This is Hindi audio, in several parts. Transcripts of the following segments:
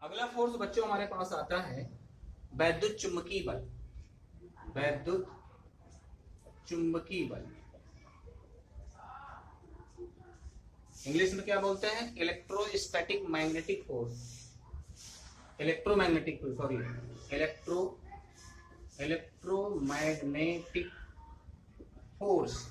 अगला फोर्स बच्चों हमारे पास आता है वैद्युत चुंबकीय बल। वैद्युत चुंबकीय बल इंग्लिश में क्या बोलते हैं? Electrostatic magnetic force. Electromagnetic sorry electromagnetic force,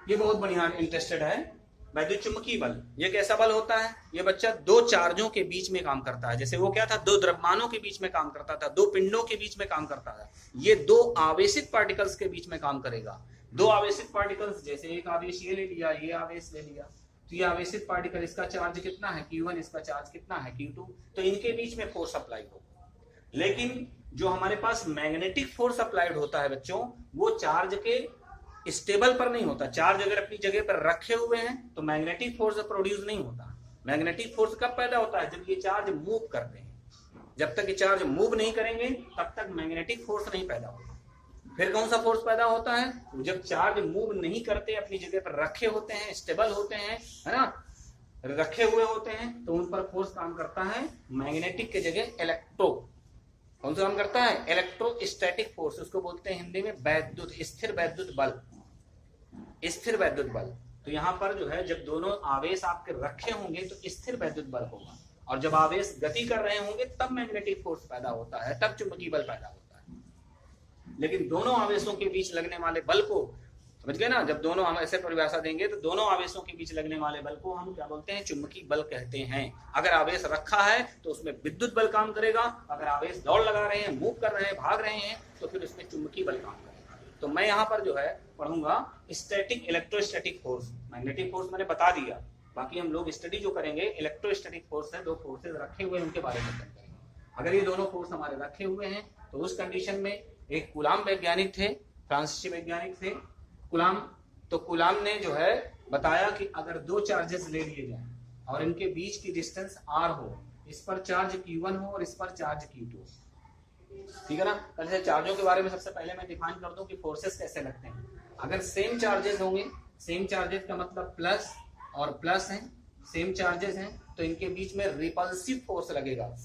ये बहुत बढ़िया इंटरेस्टेड है। वैद्युत चुंबकीय बल ये कैसा बल होता है? ये बच्चा दो चार्जों के बीच में काम करता है। जैसे वो क्या था, दो द्रव्यमानों के बीच में काम करता था, दो पिंडों के बीच में काम करता था। ये दो आवेशित पार्टिकल्स के बीच में काम करेगा। दो आवेशित पार्टिकल्स, जैसे एक आवेश ये ले लिया, ये आवेश ले लिया, तो ये आवेशित पार्टिकल, इसका चार्ज कितना है Q1, इसका चार्ज कितना है Q2, तो इनके बीच में फोर्स अप्लाई होगा। लेकिन जो हमारे पास मैग्नेटिक फोर्स अप्लाइड होता है बच्चों, वो चार्ज के स्टेबल पर नहीं होता। चार्ज अगर अपनी जगह पर रखे हुए हैं तो मैग्नेटिक फोर्स प्रोड्यूस नहीं होता। मैग्नेटिक फोर्स कब पैदा होता है? जब ये चार्ज मूव करते हैं। जब तक ये चार्ज मूव नहीं करेंगे तब तक मैग्नेटिक फोर्स नहीं पैदा होगा। फिर कौन सा फोर्स पैदा होता है? जब चार्ज मूव नहीं करते, अपनी जगह पर रखे होते हैं, स्टेबल होते हैं, है ना, रखे हुए होते हैं, तो उन पर फोर्स काम करता है मैग्नेटिक के जगह इलेक्ट्रो। कौन सा काम करता है? Electrostatic force. उसको बोलते हैं हिंदी में वैद्युत, स्थिर वैद्युत बल। स्थिर वैद्युत बल। तो यहाँ पर जो है, जब दोनों आवेश आपके रखे होंगे तो स्थिर वैद्युत बल होगा, और जब आवेश गति कर रहे होंगे तब मैग्नेटिक फोर्स पैदा होता है, तब चुंबकीय बल पैदा होता है। लेकिन दोनों आवेशों के बीच लगने वाले बल को, समझ गए ना, जब दोनों हम ऐसे परिभाषा देंगे तो दोनों आवेशों के बीच लगने वाले बल को हम क्या बोलते हैं? चुंबकीय बल कहते हैं। अगर आवेश रखा है तो उसमें विद्युत बल काम करेगा, अगर आवेश दौड़ लगा रहे हैं, मूव कर रहे हैं, भाग रहे हैं, तो फिर उसमें चुंबकीय बल काम करेगा। तो मैं यहाँ पर जो है पढ़ूंगा static electrostatic force. Magnetic force मैंने बता दिया, बाकी हम लोग स्टडी जो करेंगे इलेक्ट्रोस्टैटिक फोर्स है, दो फोर्सेज रखे हुए हैं उनके बारे में करेंगे। अगर ये दोनों फोर्स हमारे रखे हुए हैं तो उस कंडीशन में एक कूलाम वैज्ञानिक थे, फ्रांसीसी वैज्ञानिक थे कूलाम। तो कूलाम ने जो है बताया कि अगर दो चार्जेस ले लिए जाएं और इनके बीच की डिस्टेंस r हो, इस पर चार्ज Q1 हो और इस पर चार्ज Q2, ठीक है ना। पहले चार्जों के बारे में सबसे पहले मैं डिफाइन कर दूं कि फोर्सेस कैसे लगते हैं। अगर सेम चार्जेस होंगे, सेम चार्जेस का मतलब प्लस और प्लस हैं, सेम चार्जेस हैं, तो इनके बीच में रिपल्सिव फोर्स लगेगा,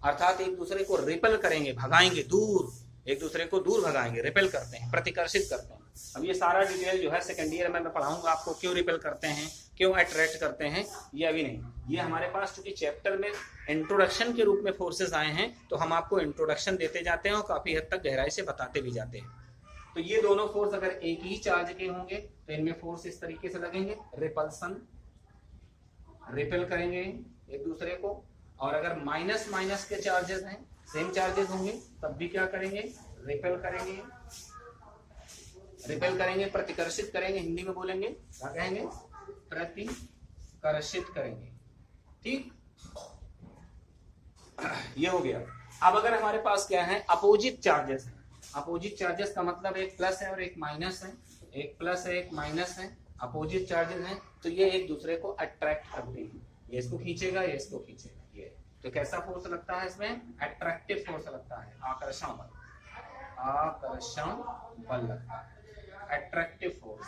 अर्थात एक दूसरे को रिपेल करेंगे, भगाएंगे दूर, एक दूसरे को दूर भगाएंगे, रिपेल करते हैं, प्रतिकर्षित करते हैं। अब ये सारा डिटेल जो है सेकेंड ईयर में मैं पढ़ाऊंगा आपको, क्यों रिपेल करते हैं, क्यों अट्रैक्ट करते हैं, ये अभी नहीं। ये हमारे पास चूंकि चैप्टर में इंट्रोडक्शन के रूप में फोर्सेस आए हैं, तो हम आपको इंट्रोडक्शन देते जाते हैं और काफी हद तक गहराई से बताते भी जाते हैं। तो ये दोनों फोर्स अगर एक ही चार्ज के होंगे तो इनमें फोर्स इस तरीके से लगेंगे, रिपल्सन, रिपेल करेंगे एक दूसरे को। और अगर माइनस माइनस के चार्जेस हैं, सेम चार्जेस होंगे, तब भी क्या करेंगे? रिपेल करेंगे, रिपेल करेंगे, प्रतिकर्षित करेंगे, हिंदी में बोलेंगे क्या कहेंगे? प्रतिकर्षित करेंगे, ठीक। ये हो गया। अब अगर हमारे पास क्या है? अपोजिट चार्जेस है। अपोजिट चार्जेस का मतलब एक प्लस है और एक माइनस है, एक प्लस है, एक माइनस है, अपोजिट चार्जेस हैं, तो ये एक दूसरे को अट्रैक्ट करते हैं। ये इसको खींचेगा, ये इसको खींचेगा, ये तो कैसा फोर्स लगता है इसमें? अट्रैक्टिव फोर्स लगता है, आकर्षण बल, आकर्षण बल लगता है, अट्रैक्टिव फोर्स।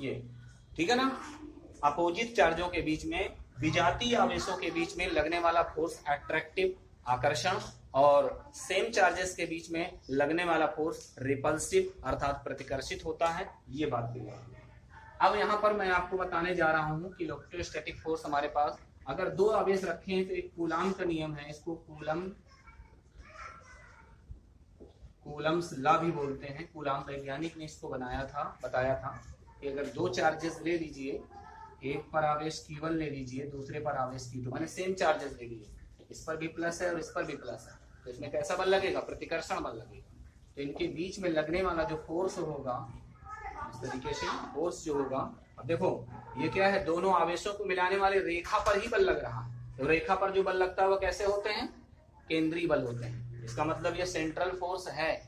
ये ठीक है ना। अपोजिट चार्जों के बीच में, विजातीय आवेशों के बीच में लगने वाला फोर्स अट्रैक्टिव, आकर्षण, और सेम चार्जेस के बीच में लगने वाला फोर्स रिपल्सिव, अर्थात प्रतिकर्षित होता है। ये बात क्लियर है। अब यहाँ पर मैं आपको बताने जा रहा हूँ कि इलेक्ट्रोस्टैटिक फोर्स हमारे पास अगर दो आवेश रखे हैं तो एक कूलाम का नियम है, इसको कूलम्स लॉ भी बोलते हैं। कूलाम वैज्ञानिक ने इसको बनाया था, बताया था कि अगर दो चार्जेस ले लीजिए, एक पर आवेश Q1 ले लीजिए, दूसरे पर आवेश Q2, मैंने सेम चार्जेस ले लिए, इस पर भी प्लस है और इस पर भी प्लस है, तो इसमें कैसा बल लगेगा? प्रतिकर्षण बल लगेगा। तो इनके बीच में लगने वाला जो फोर्स होगा, इस तरीके से फोर्स जो होगा, अब देखो ये क्या है? दोनों आवेशों को मिलाने वाले रेखा पर ही बल लग रहा है। तो रेखा पर जो बल लगता है वो कैसे होते हैं? केंद्रीय बल होते हैं। इसका मतलब ये सेंट्रल फोर्स है।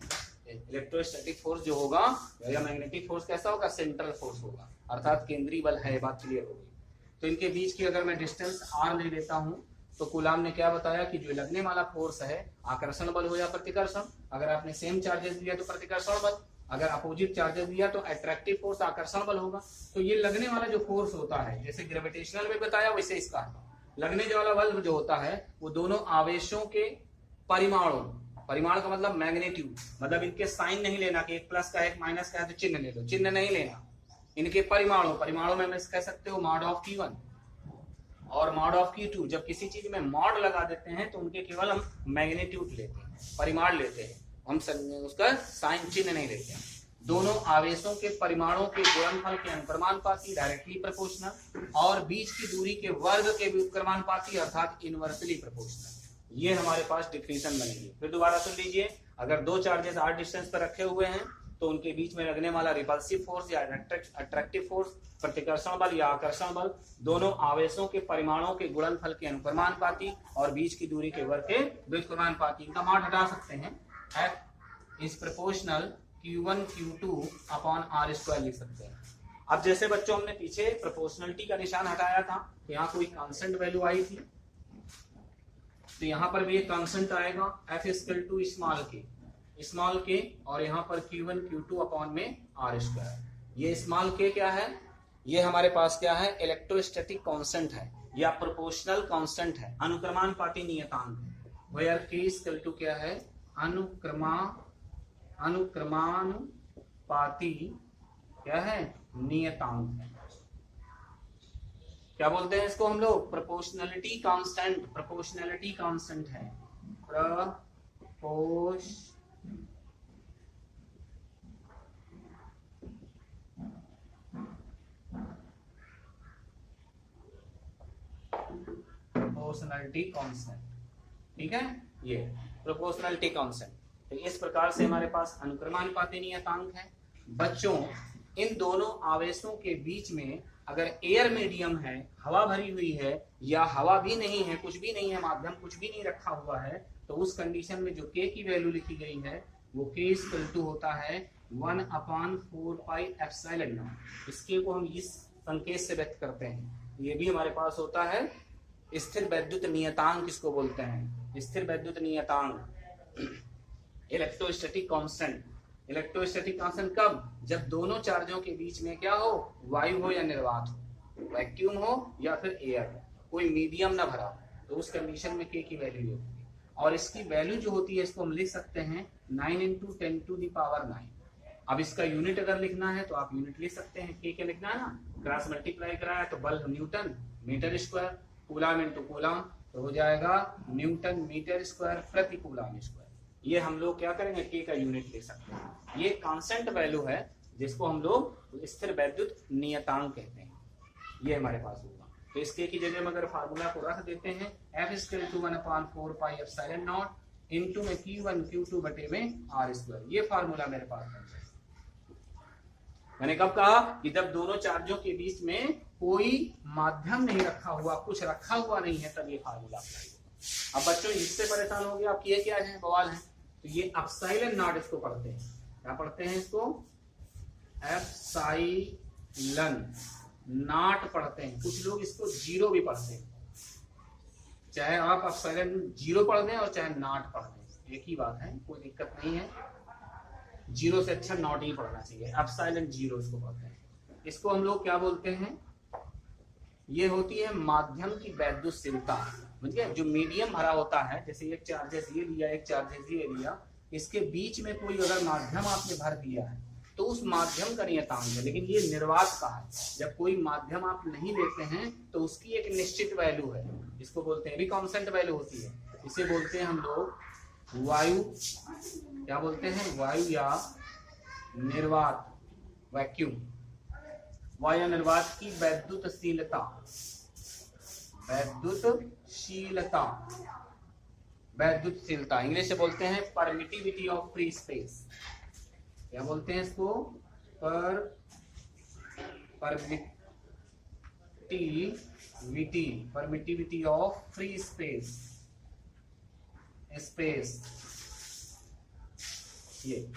इलेक्ट्रोस्टैटिक फोर्स जो होगा या मैग्नेटिक फोर्स कैसा होगा? सेंट्रल फोर्स होगा, अर्थात केंद्रीय बल है। बात क्लियर हो गई। तो इनके बीच की अगर मैं डिस्टेंस r ले लेता हूँ, तो कूलाम ने क्या बताया कि जो लगने वाला फोर्स है, आकर्षण बल हो या प्रतिकर्षण, अगर आपने सेम चार्जेस लिया तो प्रतिकर्षण बल, अगर अपोजिट चार्जेस दिया तो अट्रैक्टिव फोर्स आकर्षण बल होगा। तो ये लगने वाला जो फोर्स होता है, जैसे ग्रेविटेशनल में बताया वैसे इसका लगने वाला बल जो होता है वो दोनों आवेशों के परिमाणों, परिमाण का मतलब मैग्नीट्यूड, मतलब इनके साइन नहीं लेना कि एक प्लस का है एक माइनस का है तो चिन्ह ले लो, चिन्ह नहीं लेना। इनके परिमाणों, परिमाणों में कह सकते हो मॉड ऑफ Q1 और मॉड ऑफ Q2। जब किसी चीज में मॉड लगा देते हैं तो उनके केवल हम मैग्नीट्यूड लेते हैं, परिमाण लेते हैं, हम उसका साइन चिन्ह नहीं लेते हैं। दोनों आवेशों के परिमाणों के गुणनफल के अनुक्रमानुपाती डायरेक्टली प्रोपोर्शनल और बीच की दूरी के वर्ग के व्युत्क्रमानुपाती अर्थात इनवर्सली प्रोपोर्शनल। ये हमारे पास डिफिनेशन बनेगी। फिर दोबारा सुन लीजिए, अगर दो चार्जेस r डिस्टेंस पर रखे हुए हैं तो उनके बीच में लगने वाला रिपल्सिव फोर्स या अट्रैक्टिव फोर्स, प्रतिकर्षण बल या आकर्षण बल, दोनों आवेशों के परिमाणों के गुणनफल के अनुक्रमानुपाती और बीच की दूरी के वर्ग के व्युत्क्रमानुपाती। इनका मान हटा सकते हैं, F is proportional Q1 Q2 upon R square लिख सकते हैं। अब जैसे बच्चों हमने पीछे प्रोपोर्शनलिटी का निशान हटाया था तो यहाँ कोई कांस्टेंट वैल्यू आई थी, तो यहाँ पर भी एक कांस्टेंट आएगा F इक्वल टू स्मॉल के और यहाँ पर Q1 Q2 अपॉन में R स्क्वायर। ये स्मॉल के क्या है, ये हमारे पास क्या है, इलेक्ट्रोस्टैटिक कांस्टेंट है या प्रोपोर्शनल कांस्टेंट है, अनुक्रमानुपाती नियतांक है। वेयर K इक्वल टू क्या है, अनुक्रमानुपाती क्या है, नियतांक। क्या बोलते हैं इसको हम लोग, प्रोपोर्शनलिटी कांस्टेंट, प्रोपोर्शनलिटी कांस्टेंट है, प्रोपोर्शनलिटी कांस्टेंट। ठीक है, ये प्रोपोर्शनलिटी कांस्टेंट। तो इस प्रकार से हमारे पास अनुक्रमानुपाती नियतांक है। बच्चों, इन दोनों आवेशों के बीच में अगर एयर मीडियम है, हवा भरी हुई है, या हवा भी नहीं है, कुछ भी नहीं है, माध्यम कुछ भी नहीं रखा हुआ है, तो उस कंडीशन में जो K की वैल्यू लिखी गई है वो K इक्वल टू होता है 1/4πε0। इसके को हम इस संकेत से व्यक्त करते हैं। ये भी हमारे पास होता है स्थिर वैद्युत नियतांक, किसको बोलते हैं, स्थिर वैद्युत नियतांक, इलेक्ट्रोस्टैटिक कांस्टेंट। इलेक्ट्रोस्टैटिक कांस्टेंट कब, जब दोनों चार्जों के बीच में क्या हो, वायु हो या निर्वात हो, वैक्यूम हो या फिर एयर हो, कोई मीडियम ना भरा, तो उस कंडीशन में K की वैल्यू होती है। और इसकी वैल्यू जो होती है इसको हम लिख सकते हैं 9 × 10⁹। अब इसका यूनिट अगर लिखना है तो आप यूनिट लिख सकते हैं, K क्या लिखना है ना, क्रॉस मल्टीप्लाई कराया तो बल newton metre square, coulomb into coulomb, तो हो जाएगा न्यूटन मीटर स्क्वायर प्रति कूलाम स्क्वायर। ये हम लोग क्या करेंगे, K का यूनिट ले सकते हैं। ये कांस्टेंट वैल्यू है जिसको हम लोग स्थिर वैद्युत नियतांक कहते हैं। ये हमारे पास होगा। तो इस K की जगह में अगर फार्मूला को रख देते हैं F इक्वल टू 1/4πε0 इंटू में Q1 Q2 बटे में R स्क्वायर। ये फार्मूला मेरे पास है। मैंने कब कहा कि जब दोनों चार्जों के बीच में कोई माध्यम नहीं रखा हुआ, कुछ रखा हुआ नहीं है, तब ये फार्मूला अप्लाई होगा। अब बच्चों इससे परेशान हो गया, अब ये क्या है, बवाल है। तो ये एप्सिलॉन नॉट इसको पढ़ते हैं, क्या पढ़ते हैं इसको, एप्सिलॉन नॉट पढ़ते हैं। कुछ लोग इसको जीरो भी पढ़ते हैं, चाहे आप एप्सिलॉन जीरो पढ़ दें और चाहे नॉट पढ़ दें, एक ही बात है, कोई दिक्कत नहीं है। जीरो से अच्छा नॉट ही पढ़ना चाहिए, एप्सिलॉन जीरो इसको पढ़ते हैं। इसको हम लोग क्या बोलते हैं, ये होती है माध्यम की वैद्युतशीलता। समझिए, जो मीडियम भरा होता है, जैसे एक चार्जेस ये लिया, एक चार्जेस ये लिया, इसके बीच में कोई अगर माध्यम आपने भर दिया है तो उस माध्यम का नियतांक है। लेकिन ये निर्वात का है, जब कोई माध्यम आप नहीं लेते हैं तो उसकी एक निश्चित वैल्यू है, इसको बोलते हैं, भी कांस्टेंट वैल्यू होती है। इसे बोलते हैं हम लोग वायु, क्या बोलते हैं, वायु या निर्वात, वैक्यूम, वायु निर्वात की वैद्युतशीलता, वैद्युतशीलता, वैद्युतशीलता इंग्लिश से बोलते हैं परमिटिविटी ऑफ फ्री स्पेस। क्या बोलते हैं इसको, परमिटिविटी ऑफ फ्री स्पेस, ये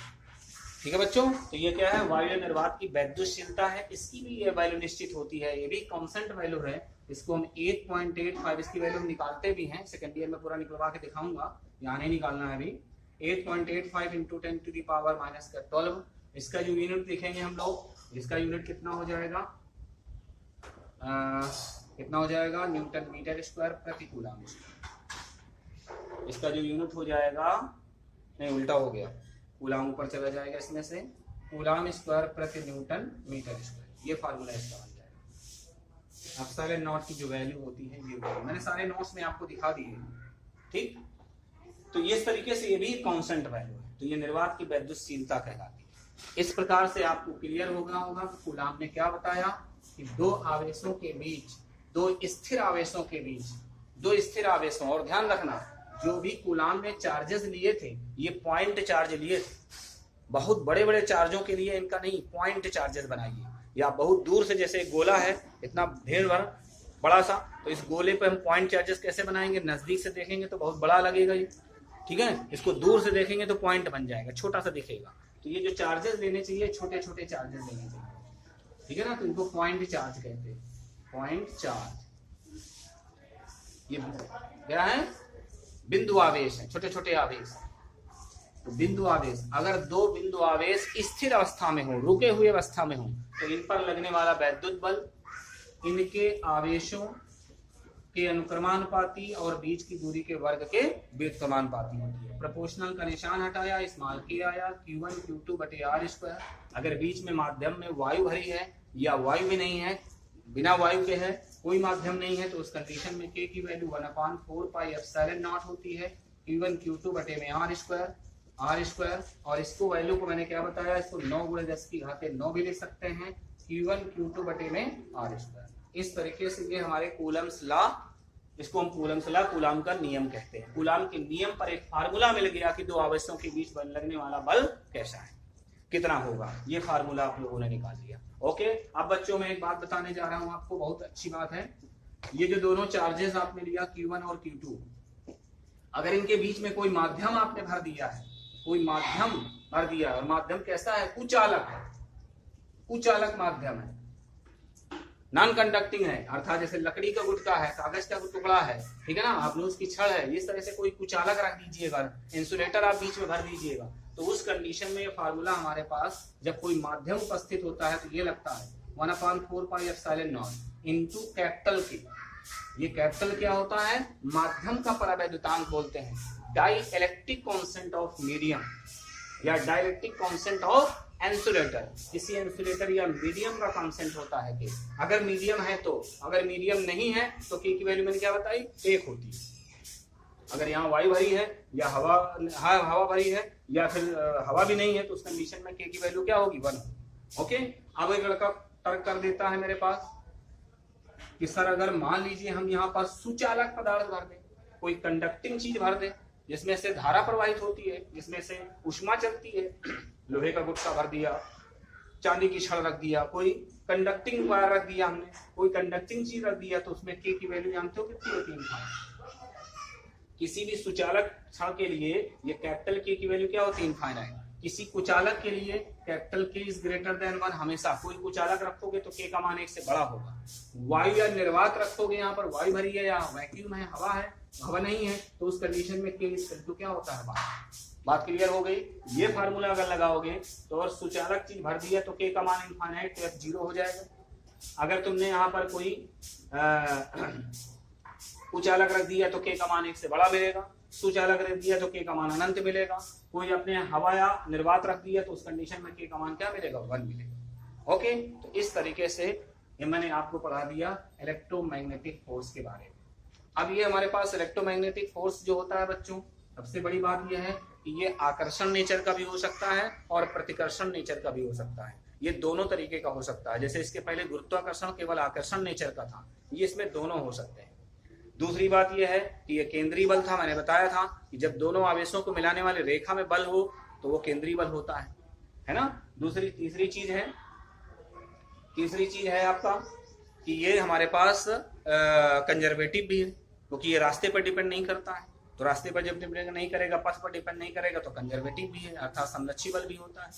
ठीक है बच्चों। तो ये क्या है, वायु निर्वात की वैद्युतशीलता है, इसकी भी ये वैल्यू निश्चित होती है, ये भी कांस्टेंट वैल्यू है। इसको हम 8.85 इसकी वैल्यू हम निकालते भी हैं, सेकेंड ईयर में पूरा निकलवा के दिखाऊंगा, यहाँ नहीं निकालना है अभी। 8.85 × 10⁻⁻12 इसका जो यूनिट देखेंगे हम लोग, इसका यूनिट कितना हो जाएगा, कितना हो जाएगा, न्यूटन मीटर स्क्वायर प्रति कूलम स्क्वायर। इसका जो यूनिट हो जाएगा, नहीं उल्टा हो गया, कूलम ऊपर चला जाएगा इसमें से, कूलम स्क्वायर प्रति न्यूटन मीटर स्क्वायर। ये फार्मूला इसका बन जाएगा। अब सारे नोट की जो वैल्यू होती है ये होती है, मैंने सारे नोट्स में आपको दिखा दिए, ठीक। तो ये इस तरीके से ये भी कांस्टेंट वैल्यू है, तो ये निर्वात की वैद्युतशीलता कहलाती है। इस प्रकार से आपको क्लियर होगा कि कूलम ने क्या बताया कि दो आवेशों के बीच, दो स्थिर आवेशों के बीच, दो स्थिर आवेशों, और ध्यान रखना जो भी कूलम ने चार्जेस लिए थे ये पॉइंट चार्ज लिए थे, बहुत बड़े बड़े चार्जों के लिए इनका नहीं, पॉइंट चार्जेस बनाइए। या बहुत दूर से, जैसे गोला है इतना ढेर भर बड़ा सा, तो इस गोले पे हम पॉइंट चार्जेस कैसे बनाएंगे, नजदीक से देखेंगे तो बहुत बड़ा लगेगा ये, ठीक है, इसको दूर से देखेंगे तो पॉइंट बन जाएगा, छोटा सा दिखेगा। तो ये जो चार्जेस लेने चाहिए छोटे छोटे चार्जेस लेने चाहिए, ठीक है ना, तो इनको पॉइंट चार्ज कहते हैं, पॉइंट चार्ज। ये क्या है, बिंदु आवेश है, छोटे छोटे आवेश। तो बिंदु आवेश, अगर दो बिंदु आवेश स्थिर अवस्था में हो, रुके हुए अवस्था में हो, तो इन पर लगने वाला वैद्युत बल इनके आवेशों के अनुक्रमानुपाती और बीच की दूरी के वर्ग के व्युत्क्रमानुपाती होती है। प्रोपोर्शनल का निशान हटाया, स्मॉल के आया, Q1 Q2 बटे R स्क्वायर। अगर बीच में माध्यम में वायु भरी है या वायु भी नहीं है, बिना वायु के है, कोई माध्यम नहीं है, तो उस कंडीशन में K की वैल्यू 1/4 पाई एप्सिलॉन नॉट होती है, Q1 Q2 बटे में R स्क्वायर। और इसको वैल्यू को मैंने क्या बताया, इसको 9 × 10⁹ भी ले सकते हैं, Q1 Q2 बटे में R स्क्वायर। इस तरीके से ये हमारे कूलम्स लॉ, इसको हम कूलम्स लॉ, कूलम का नियम कहते हैं। कूलम के नियम पर एक फार्मूला मिल गया कि दो आवेशों के बीच बल लगने वाला बल कैसा है, कितना होगा, ये फार्मूला आप लोगों ने निकाल लिया। ओके, अब बच्चों में एक बात बताने जा रहा हूं आपको, बहुत अच्छी बात है। ये जो दोनों चार्जेस आपने लिया Q1 और Q2, अगर इनके बीच में कोई माध्यम आपने भर दिया है, कोई माध्यम भर दिया है, और माध्यम कैसा है, कुचालक है, कुचालक माध्यम है, नॉन कंडक्टिंग है, अर्थात जैसे लकड़ी का गुटका है, कागज का टुकड़ा है, ठीक है ना, आपने उसकी छड़ है, इस तरह से कोई कुचालक रख दीजिएगा, इंसुलेटर आप बीच में भर दीजिएगा, तो उस कंडीशन में ये फार्मूला हमारे पास, जब कोई माध्यम उपस्थित होता है तो ये लगता है 1/4 pi epsilon not into capital के। ये कैपिटल क्या होता है, माध्यम का परावैद्युतांक बोलते हैं, dielectric constant of medium या डाइलेक्ट्रिक कांस्टेंट ऑफ इंसुलेटर। किसी इंसुलेटर या मीडियम का कांस्टेंट होता है के, अगर मीडियम है तो, अगर मीडियम नहीं है तो के की वैल्यू मैंने क्या बताई, 1 होती है। अगर यहाँ वायु भरी है या हवा भरी है या फिर हवा भी नहीं है, तो उस कंडीशन में के की वैल्यू क्या होगी, 1। ओके, अब एक लड़का तर्क कर देता है मेरे पास कि सर अगर मान लीजिए हम यहाँ पर सुचालक पदार्थ भर दें, कोई कंडक्टिंग चीज भर दें जिसमें से धारा प्रवाहित होती है, जिसमें से ऊष्मा चलती है, लोहे का गुटका भर दिया, चांदी की छड़ रख दिया, कोई कंडक्टिंग वायर रख दिया हमने, कोई कंडक्टिंग चीज रख दिया, तो उसमें के की वैल्यू जानते हो कितनी होती है, किसी भी सुचालक छड़ के लिए ये कैपिटल के की वैल्यू क्या होती है, इनफाइनाइट। किसी कुचालक के लिए कैपिटल के इज ग्रेटर देन 1 हमेशा। कोई कुचालक रखोगे तो के का मान 1 से बड़ा होगा। वायु या निर्वात रखोगे, यहाँ पर वायु भरी है या वैक्यूम है, हवा नहीं है, तो उस कंडीशन में के तो क्या होता है, बात क्लियर हो गई। ये फार्मूला अगर लगाओगे तो और सुचालक चीज भर दिया तो के का मान इनफाइनाइट तो 0 हो जाएगा। अगर तुमने यहाँ पर कोई कुचालक रख दिया तो के का मान 1 से बड़ा मिलेगा, सुचालक रख दिया तो के का मान अनंत मिलेगा। कोई अपने हवा या निर्वात रख दिया तो उस कंडीशन में के का मान क्या मिलेगा, 1 मिलेगा। ओके, तो इस तरीके से ये मैंने आपको पढ़ा दिया इलेक्ट्रोमैग्नेटिक फोर्स के बारे में। अब ये हमारे पास इलेक्ट्रोमैग्नेटिक फोर्स जो होता है बच्चों, सबसे बड़ी बात यह है कि ये आकर्षण नेचर का भी हो सकता है और प्रतिकर्षण नेचर का भी हो सकता है। ये दोनों तरीके का हो सकता है। जैसे इसके पहले गुरुत्वाकर्षण केवल आकर्षण नेचर का था, ये इसमें दोनों हो सकते हैं। दूसरी बात यह है कि ये केंद्रीय बल था, मैंने बताया था कि जब दोनों आवेशों को मिलाने वाले रेखा में बल हो तो वो केंद्रीय बल होता है ना। तीसरी चीज है आपका कि ये हमारे पास कंजर्वेटिव भी है, क्योंकि ये रास्ते पर डिपेंड नहीं करता है। तो रास्ते पर जब डिपेंड नहीं करेगा, पथ पर डिपेंड नहीं करेगा, तो कंजर्वेटिव भी है, अर्थात संरक्षी बल भी होता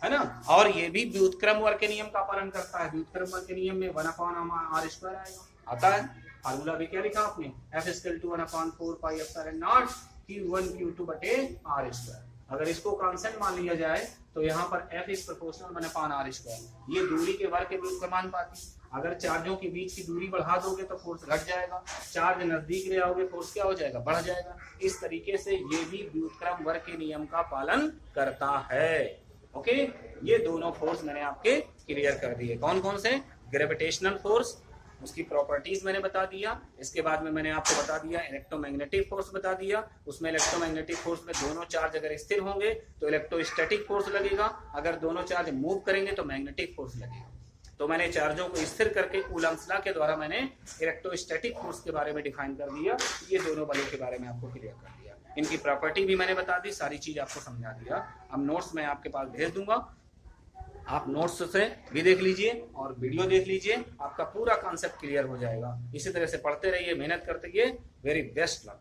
है ना। और ये भी व्युत्क्रम बल के नियम का पालन करता है। व्युत्क्रम बल के नियम में 1/r² आएगा, आता है। फार्मूला भी क्या लिखा आपने, F = 1/4 pi epsilon not Q1 Q2 बटे R²। अगर इसको कांस्टेंट मान लिया जाए तो यहाँ पर F is proportional one upon R square, ये दूरी के वर्ग के समानुपाती। अगर चार्जों के बीच की दूरी बढ़ा दोगे तो फोर्स घट जाएगा, चार्ज नजदीक ले आओगे फोर्स क्या हो जाएगा, बढ़ जाएगा। इस तरीके से ये भी व्युत्क्रम वर्ग के नियम का पालन करता है। ओके, ये दोनों फोर्स मैंने आपके क्लियर कर दिए। कौन कौन से? ग्रेविटेशनल फोर्स, उसकी प्रॉपर्टीज मैंने बता दिया। इसके बाद में मैंने आपको बता दिया इलेक्ट्रोमैग्नेटिक फोर्स बता दिया। उसमें इलेक्ट्रोमैग्नेटिक फोर्स में दोनों चार्ज अगर स्थिर होंगे तो इलेक्ट्रोस्टैटिक फोर्स लगेगा, अगर दोनों चार्ज मूव करेंगे तो मैग्नेटिक फोर्स लगेगा। तो मैंने चार्जों को स्थिर करके कूलम्ब्स लॉ के द्वारा मैंने इलेक्ट्रोस्टैटिक फोर्स के बारे में डिफाइन कर दिया। ये दोनों बलों के बारे में आपको क्लियर कर दिया, इनकी प्रॉपर्टी भी मैंने बता दी, सारी चीज आपको समझा दिया। अब नोट्स मैं आपके पास भेज दूंगा, आप नोट्स से भी देख लीजिए और वीडियो देख लीजिए, आपका पूरा कॉन्सेप्ट क्लियर हो जाएगा। इसी तरह से पढ़ते रहिए, मेहनत करते रहिए। Very best luck.